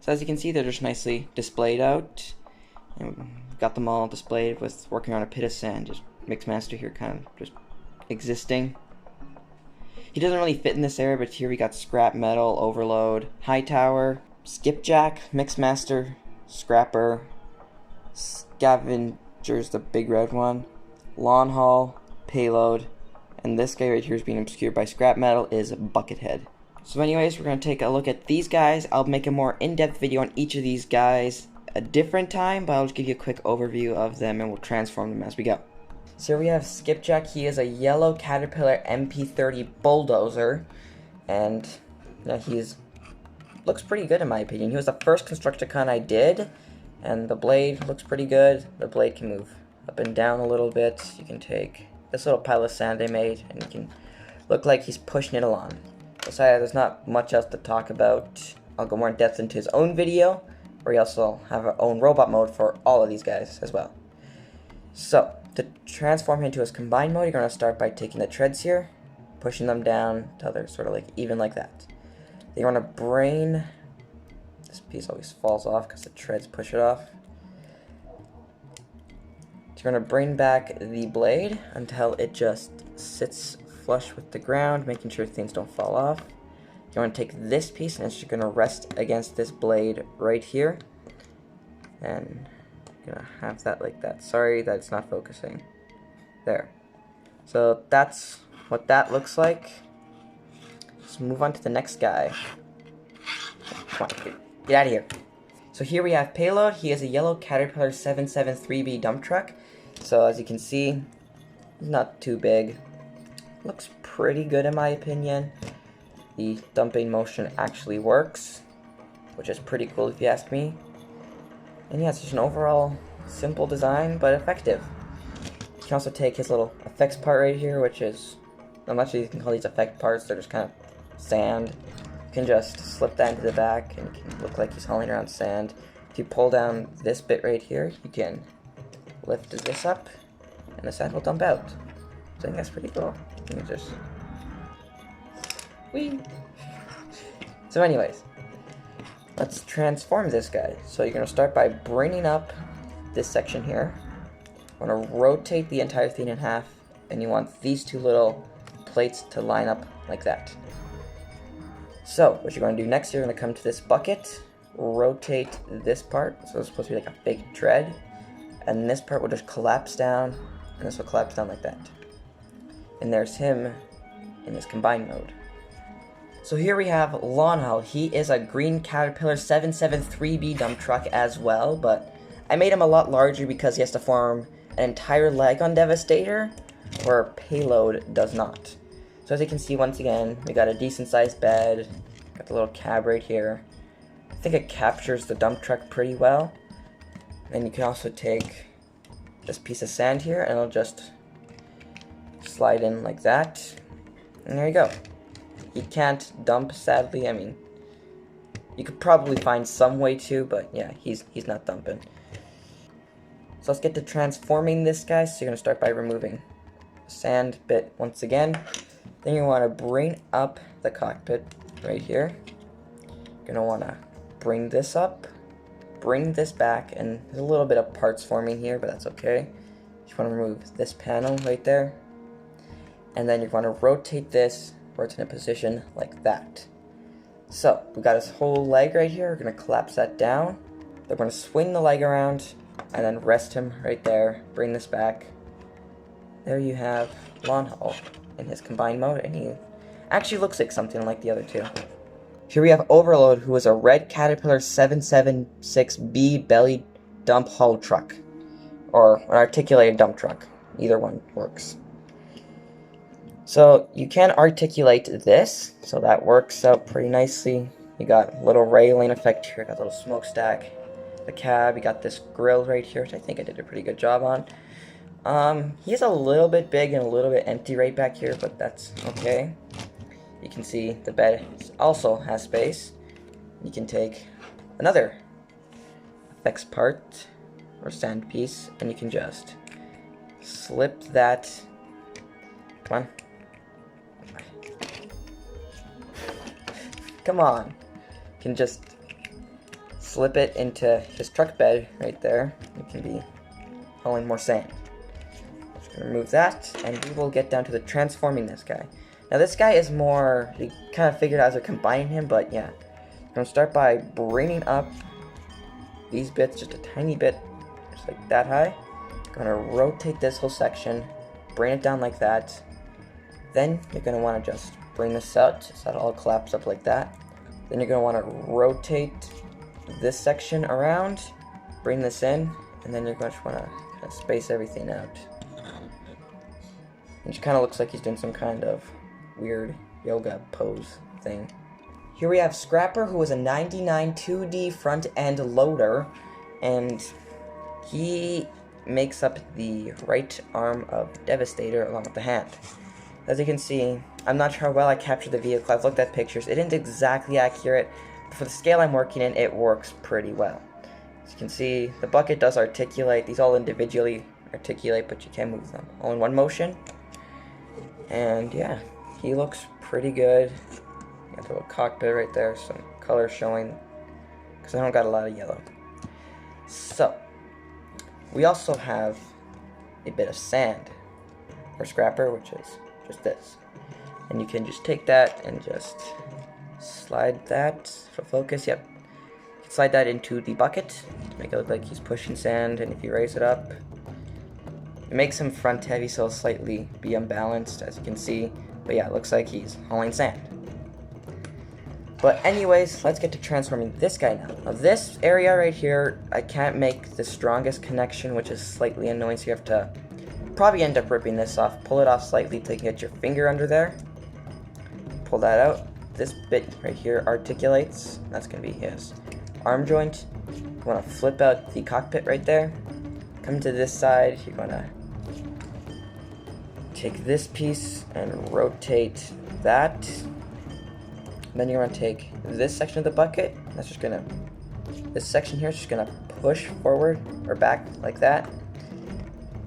So as you can see, they're just nicely displayed out. And got them all displayed with working on a pit of sand. Just Mixmaster here kind of just existing. He doesn't really fit in this area, but here we got scrap metal, overload, high tower, skipjack, Mixmaster, scrapper, Scavenger's the big red one, Longhouse, Payload, and this guy right here is being obscured by scrap metal is Buckethead. So anyways, we're going to take a look at these guys. I'll make a more in-depth video on each of these guys a different time, but I'll just give you a quick overview of them and we'll transform them as we go. So here we have Skipjack. He is a yellow Caterpillar MP30 bulldozer, and yeah, looks pretty good in my opinion. He was the first Constructicon I did, and the blade looks pretty good. The blade can move up and down a little bit. You can take this little pile of sand I made, and you can look like he's pushing it along. Besides, there's not much else to talk about. I'll go more in depth into his own video, where he also have our own robot mode for all of these guys as well. So, to transform him into his combined mode, you're going to start by taking the treads here, pushing them down until they're sort of like even like that. Then you're going to brain. This piece always falls off because the treads push it off. So you're going to bring back the blade until it just sits flush with the ground, making sure things don't fall off. You want to take this piece and it's just going to rest against this blade right here. And you're going to have that like that. Sorry that it's not focusing. There. So that's what that looks like. Let's move on to the next guy. Come on, get out of here. So here we have Payload. He is a yellow Caterpillar 773B dump truck. So as you can see, he's not too big. Looks pretty good in my opinion. The dumping motion actually works, which is pretty cool if you ask me. And yeah, it's just an overall simple design, but effective. You can also take his little effects part right here, which is, I'm not sure you can call these effect parts, they're just kind of sand. You can just slip that into the back, and it can look like he's hauling around sand. If you pull down this bit right here, you can lift this up, and the sand will dump out. So I think that's pretty cool. You can just... Whee! So anyways, let's transform this guy. So you're going to start by bringing up this section here. I'm going to rotate the entire thing in half, and you want these two little plates to line up like that. So what you're going to do next, you're going to come to this bucket, rotate this part, so it's supposed to be like a big tread, and this part will just collapse down, and this will collapse down like that. And there's him in his combined mode. So here we have Longhouse. He is a green Caterpillar 773B dump truck as well, but I made him a lot larger because he has to form an entire leg on Devastator, where Payload does not. So as you can see, once again, we got a decent sized bed, got the little cab right here. I think it captures the dump truck pretty well. And you can also take this piece of sand here, and it'll just slide in like that. And there you go. He can't dump, sadly. I mean, you could probably find some way to, but yeah, he's not dumping. So let's get to transforming this guy. So you're going to start by removing the sand bit once again. Then you want to bring up the cockpit right here. You're going to want to bring this up, bring this back, and there's a little bit of parts forming here, but that's okay. You just want to remove this panel right there. And then you're going to rotate this where it's in a position like that. So we got his whole leg right here. We're going to collapse that down. We're going to swing the leg around and then rest him right there. Bring this back. There you have Longhouse in his combined mode, and he actually looks like something like the other two. Here we have Overload, who is a red Caterpillar 776B belly dump haul truck, or an articulated dump truck. Either one works. So you can articulate this, so that works out pretty nicely. You got a little railing effect here, got a little smokestack, the cab, you got this grill right here, which I think I did a pretty good job on. He's a little bit big and a little bit empty right back here, but that's okay. You can see the bed also has space. You can take another effects part or sand piece, and you can just slip that. Come on. Come on. You can just flip it into his truck bed right there. It can be hauling more sand. Just gonna remove that, and we will get down to the transforming this guy. Now this guy is more, we kind of figured out as we're combining him, but yeah. I'm gonna start by bringing up these bits just a tiny bit, just like that high. Gonna rotate this whole section, bring it down like that. Then you're gonna want to just bring this out so that it all collapses up like that. Then you're gonna want to rotate this section around, bring this in, and then you're going to want to kind of space everything out. It kind of looks like he's doing some kind of weird yoga pose thing. Here we have Scrapper, who is a 99 2D front end loader, and he makes up the right arm of Devastator along with the hand. As you can see, I'm not sure how well I captured the vehicle. I've looked at pictures. It isn't exactly accurate, but for the scale I'm working in, it works pretty well. As you can see, the bucket does articulate. These all individually articulate, but you can move them all in one motion. And yeah, he looks pretty good. Got the little cockpit right there, some color showing, because I don't got a lot of yellow. So, we also have a bit of sand for Scrapper, which is just this. And you can just take that and just slide that for focus. Yep. You can slide that into the bucket to make it look like he's pushing sand, and if you raise it up, it makes him front heavy, so he'll slightly be unbalanced, as you can see. But yeah, it looks like he's hauling sand. But anyways, let's get to transforming this guy now. Now this area right here, I can't make the strongest connection, which is slightly annoying, so you have to probably end up ripping this off. Pull it off slightly till you can get your finger under there. Pull that out. This bit right here articulates. That's going to be his arm joint. You want to flip out the cockpit right there. Come to this side. You're going to take this piece and rotate that. Then you're going to take this section of the bucket. That's just going to, this section here is just going to push forward or back like that.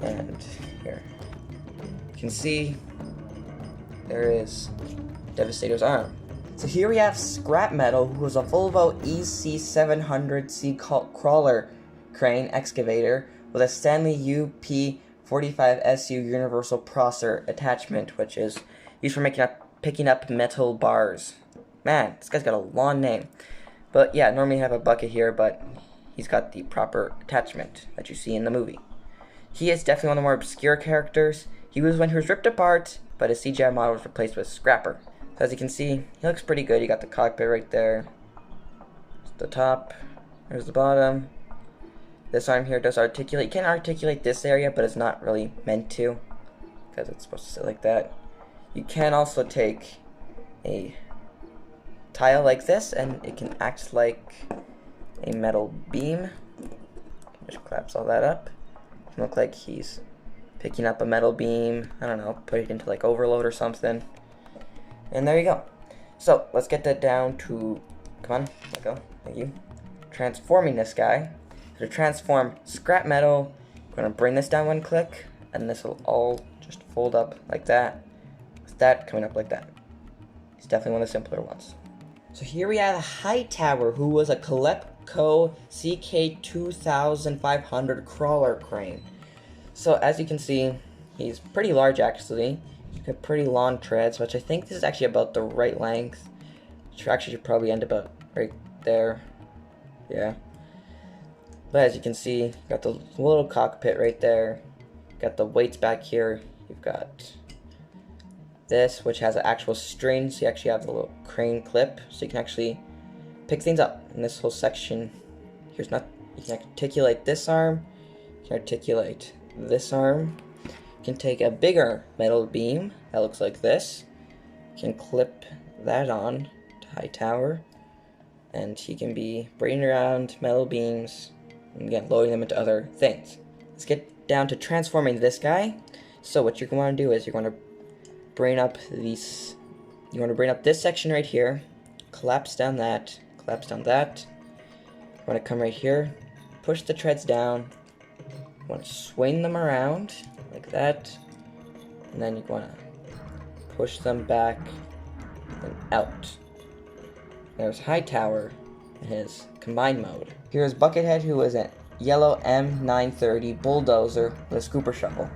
And here, you can see there is Devastator's arm. So here we have Scrap Metal, who is a Volvo EC700C crawler crane excavator with a Stanley UP45SU universal processor attachment, which is used for picking up metal bars. Man, this guy's got a long name. But yeah, normally you have a bucket here, but he's got the proper attachment that you see in the movie. He is definitely one of the more obscure characters. He was when he was ripped apart, but his CGI model was replaced with Scrapper. So as you can see, he looks pretty good. You got the cockpit right there. There's the top. There's the bottom. This arm here does articulate. You can articulate this area, but it's not really meant to, because it's supposed to sit like that. You can also take a tile like this, and it can act like a metal beam. Just collapse all that up. It can look like he's picking up a metal beam. I don't know, put it into like overload or something. And there you go. So let's get that down to, come on, let go, thank you. Transforming this guy. So to transform Scrap Metal, I'm gonna bring this down one click, and this will all just fold up like that, with that coming up like that. It's definitely one of the simpler ones. So here we have Hightower, who was a Colepco CK2500 crawler crane. So as you can see, he's pretty large actually. He's got pretty long treads, which I think this is actually about the right length. Which actually should probably end about right there. Yeah. But as you can see, got the little cockpit right there. Got the weights back here. You've got this, which has an actual string, so you actually have the little crane clip, so you can actually pick things up. In this whole section, you can articulate this arm, you can articulate this arm, you can take a bigger metal beam that looks like this, you can clip that on to Hightower, and he can be bringing around metal beams, and again, loading them into other things. Let's get down to transforming this guy. So what you're going to do is you're going to bring up these, you want to bring up this section right here, collapse down that, you want to come right here, push the treads down, you want to swing them around like that, and then you want to push them back and out. There's Hightower and his combined mode. Here's Buckethead, who is a yellow M930 bulldozer with a scooper shovel.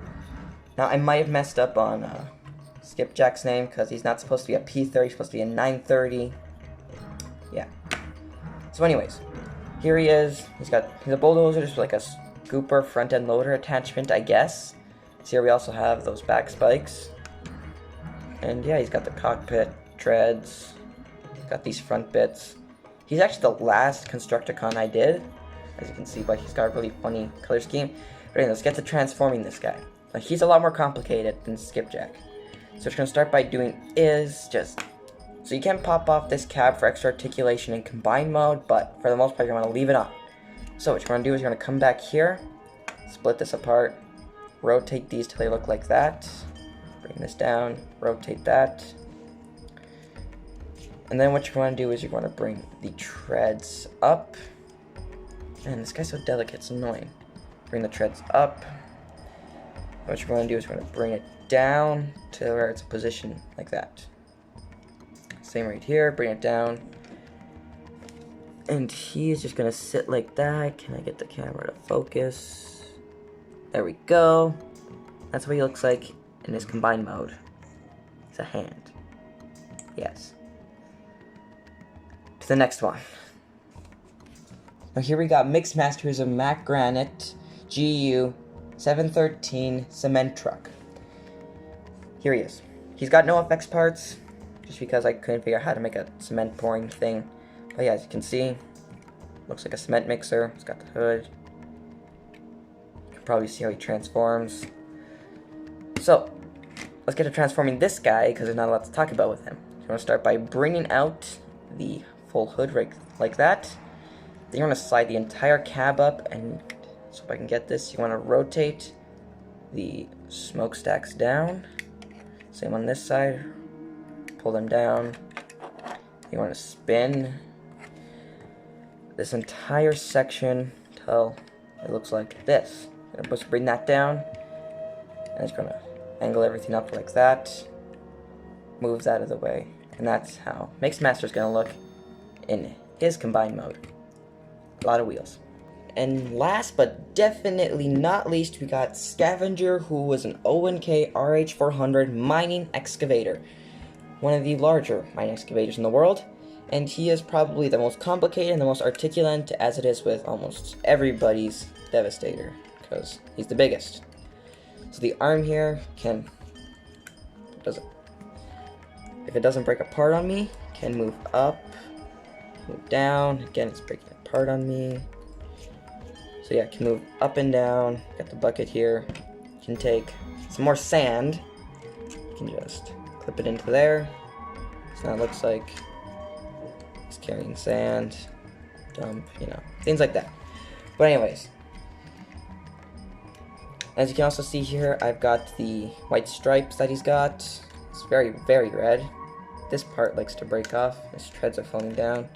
Now, I might have messed up on Skipjack's name, because he's not supposed to be a P30, he's supposed to be a 930. Yeah. So anyways, here he is. He's a bulldozer, just like a scooper front-end loader attachment, I guess. So here we also have those back spikes. And yeah, he's got the cockpit, treads, got these front bits. He's actually the last Constructicon I did, as you can see, but he's got a really funny color scheme. But anyway, let's get to transforming this guy. Now, he's a lot more complicated than Skipjack. So what we're going to start by doing is just... So you can pop off this cab for extra articulation in combined mode, but for the most part, you're going to leave it on. So what you're going to do is you're going to come back here, split this apart, rotate these till they look like that, bring this down, rotate that. And then what you're going to do is you're going to bring the treads up. Man, this guy's so delicate, it's annoying. Bring the treads up. What you're going to do is you're going to bring it down to where it's positioned like that. Same right here, bring it down. And he's just going to sit like that. Can I get the camera to focus? There we go. That's what he looks like in his combined mode. It's a hand. Yes. To the next one. Now here we got Mixmaster, who's a Mac Granite GU 713 cement truck. Here he is. He's got no FX parts, just because I couldn't figure out how to make a cement pouring thing. But yeah, as you can see, looks like a cement mixer. It's got the hood. You can probably see how he transforms. So, let's get to transforming this guy, because there's not a lot to talk about with him. You want to start by bringing out the full hood right like that. Then you want to slide the entire cab up, and so if I can get this, you want to rotate the smokestacks down. Same on this side. Pull them down. You want to spin this entire section till it looks like this. You're supposed to bring that down, and it's going to angle everything up like that. Move that out of the way, and that's how Mixmaster's going to look in his combined mode. A lot of wheels. And last but definitely not least, we got Scavenger, who was an ONK RH400 mining excavator. One of the larger mining excavators in the world. And he is probably the most complicated and the most articulate, as it is with almost everybody's Devastator, because he's the biggest. So the arm here can... If it doesn't break apart on me, can move up, move down. Again, it's breaking apart on me. So yeah, can move up and down. Got the bucket here. You can take some more sand. You can just clip it into there. So now it looks like it's carrying sand, dump, you know, things like that. But anyways, as you can also see here, I've got the white stripes that he's got. It's very, very red. This part likes to break off. His treads are falling down.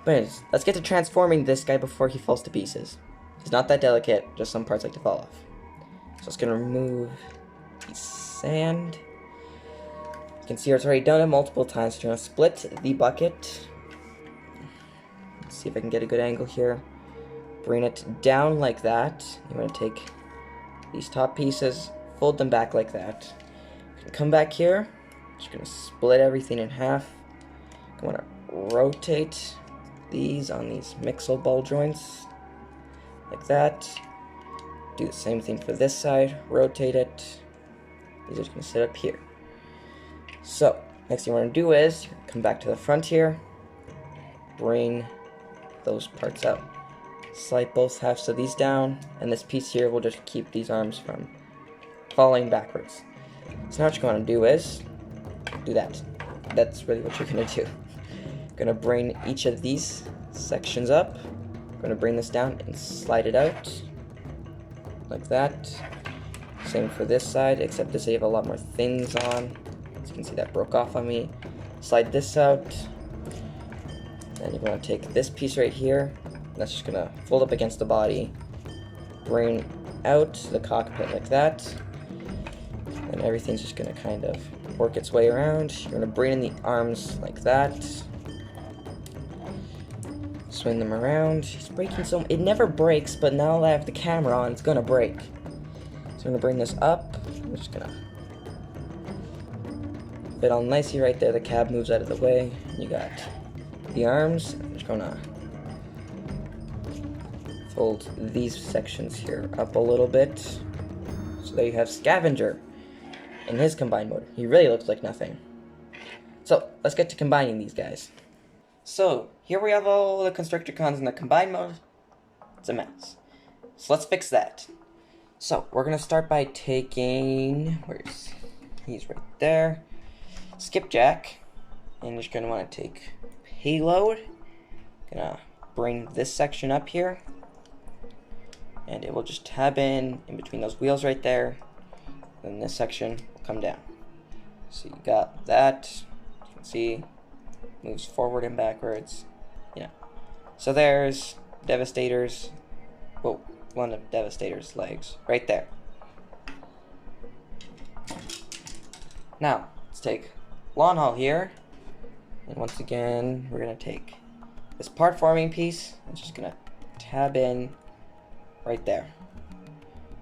But anyways, let's get to transforming this guy before he falls to pieces. He's not that delicate, just some parts like to fall off. So it's going to remove the sand. You can see it's already done it multiple times. So you're going to split the bucket. Let's see if I can get a good angle here. Bring it down like that. You're going to take these top pieces, fold them back like that. You can come back here. Just going to split everything in half. I want to rotate these on these mixel ball joints. Like that. Do the same thing for this side. Rotate it. These are just going to sit up here. So, next thing you want to do is come back to the front here. Bring those parts out. Slide both halves of these down. And this piece here will just keep these arms from falling backwards. So now what you're going to do is do that. That's really what you're going to do. You're going to bring each of these sections up. I'm going to bring this down and slide it out like that. Same for this side, except this I have a lot more things on. As you can see, that broke off on me. Slide this out. Then you're going to take this piece right here. That's just going to fold up against the body. Bring out the cockpit like that. And everything's just going to kind of work its way around. You're going to bring in the arms like that. swing them around. It's breaking so. It never breaks, but now that I have the camera on, it's gonna break. So I'm gonna bring this up. I'm just gonna fit all nicely right there. The cab moves out of the way. You got the arms. I'm just gonna fold these sections here up a little bit. So there you have Scavenger in his combined mode. He really looks like nothing. So let's get to combining these guys. So here we have all the Constructicons in the combined mode. It's a mess. So let's fix that. So we're gonna start by taking, he's right there. Skipjack, and you're just gonna want to take Payload. Gonna bring this section up here, and it will just tab in between those wheels right there. Then this section will come down. So you got that. You can see moves forward and backwards. Yeah. So there's Devastator's. Whoa, one of Devastator's legs right there. Now let's take Longhouse here, and once again we're gonna take this part forming piece and just gonna tab in right there.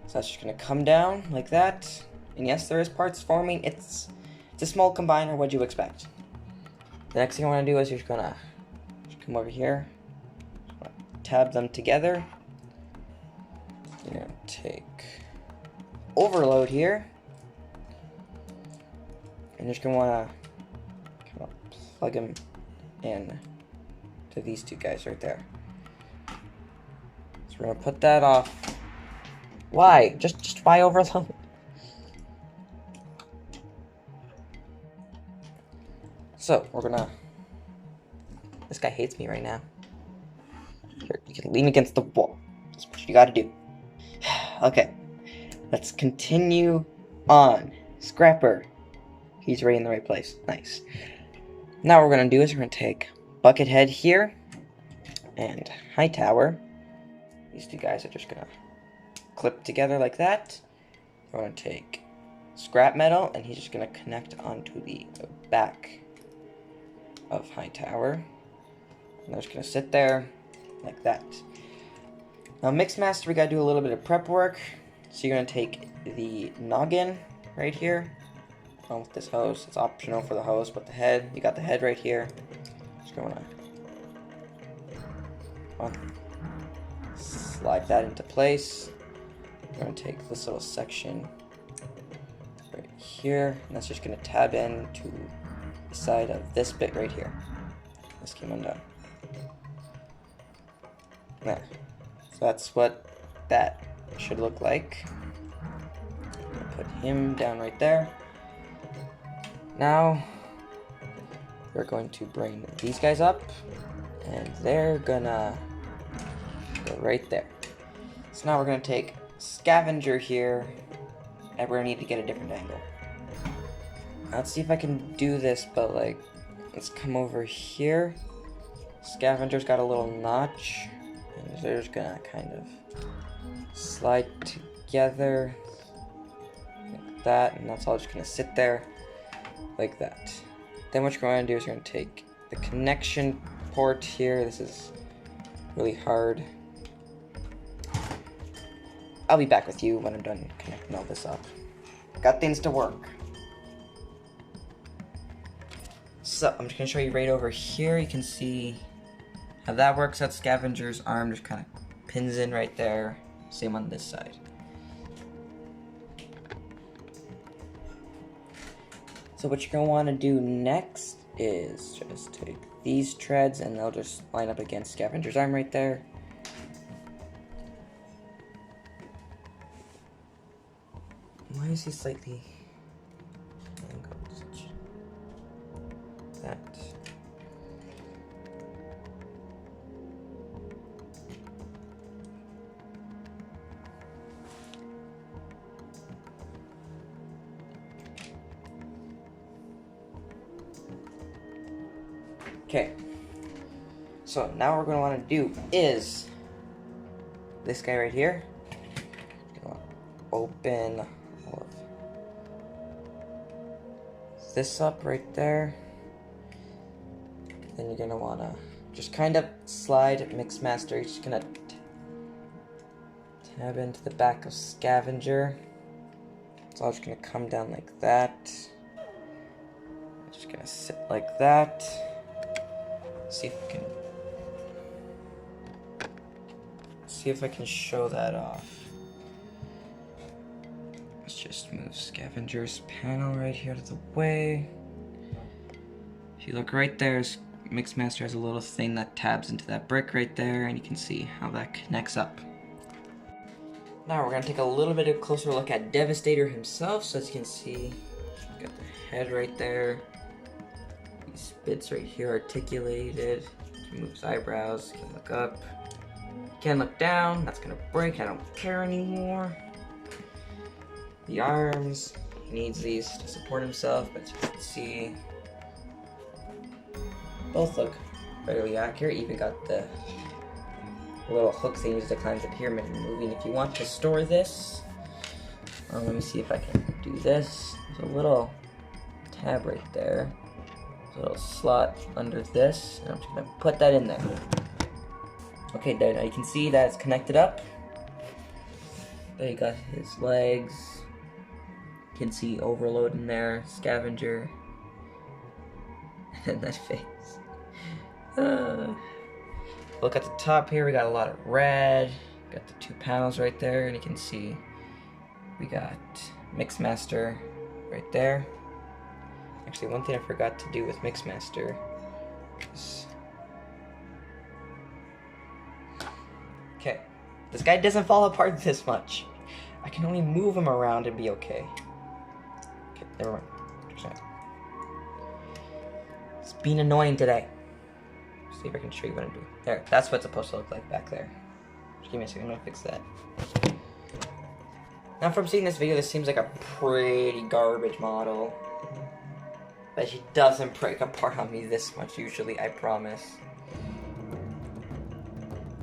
So that's just gonna come down like that. And yes, there is parts forming. It's a small combiner. What'd you expect? The next thing I want to do is you're just gonna come over here, tab them together. You're gonna take Overload here, and you're just gonna wanna kind of plug them in to these two guys right there. So we're gonna put that off. Why? Just buy Overload. So we're gonna. This guy hates me right now. Here, you can lean against the wall. That's what you gotta do. Okay, let's continue on. Scrapper. He's right in the right place. Nice. Now what we're gonna do is we're gonna take Buckethead here and Hightower. These two guys are just gonna clip together like that. We're gonna take Scrap Metal, and he's just gonna connect onto the back of Hightower. And they're just gonna sit there like that. Now Mixmaster, we gotta do a little bit of prep work. So you're gonna take the noggin right here. Along with this hose. It's optional for the hose, but the head, you got the head right here. Just gonna slide that into place. We're gonna take this little section right here, and that's just gonna tab in to the side of this bit right here. This came undone. There. So that's what that should look like. I'm gonna put him down right there. Now we're going to bring these guys up, and they're gonna go right there. So now we're gonna take Scavenger here, and we're gonna need to get a different angle. Let's see if I can do this, but like, let's come over here. Scavenger's got a little notch, and they're just gonna kind of slide together like that, and that's all just gonna sit there like that. Then what you're going to do is you're going to take the connection port here. This is really hard. I'll be back with you when I'm done connecting all this up. Got things to work. So I'm just going to show you right over here. You can see how that works. That Scavenger's arm just kind of pins in right there. Same on this side. So what you're going to want to do next is just take these treads, and they'll just line up against Scavenger's arm right there. Why is he slightly angled? That. Okay, so now what we're going to want to do is this guy right here. Open all of this up right there. Then you're going to want to just kind of slide Mixmaster. You're just gonna tab into the back of Scavenger. It's all just gonna come down like that. Just gonna sit like that. See if I can show that off. Let's just move Scavenger's panel right here out of the way. If you look right there, Mixmaster has a little thing that tabs into that brick right there, and you can see how that connects up. Now we're going to take a little bit of a closer look at Devastator himself. So as you can see, got the head right there. These bits right here articulated. You can move his eyebrows, you can look up. You can look down, that's going to break, I don't care anymore. The arms, he needs these to support himself, but as you can see, both look fairly accurate. Even got the little hooks they use to climb the pyramid and moving. If you want to store this, let me see if I can do this. There's a little tab right there. There's a little slot under this, and I'm just gonna put that in there. Okay, there, now you can see that it's connected up. There you got his legs. You can see Overload in there, Scavenger, and that face. Look at the top here, we got a lot of red. Got the two panels right there, and you can see we got Mixmaster right there. Actually, one thing I forgot to do with Mixmaster is... Okay, this guy doesn't fall apart this much. I can only move him around and be okay. Okay, never mind. It's being annoying today. See if I can show you what I'm doing. There, that's what it's supposed to look like back there. Just give me a second, I'm gonna fix that. Now from seeing this video, this seems like a pretty garbage model. But he doesn't break apart on me this much usually, I promise.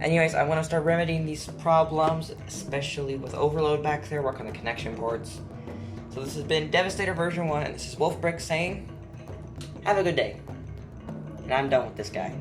Anyways, I want to start remedying these problems, especially with Overload back there, work on the connection boards. So this has been Devastator version 1, and this is Wolfbrick saying, have a good day. And I'm done with this guy.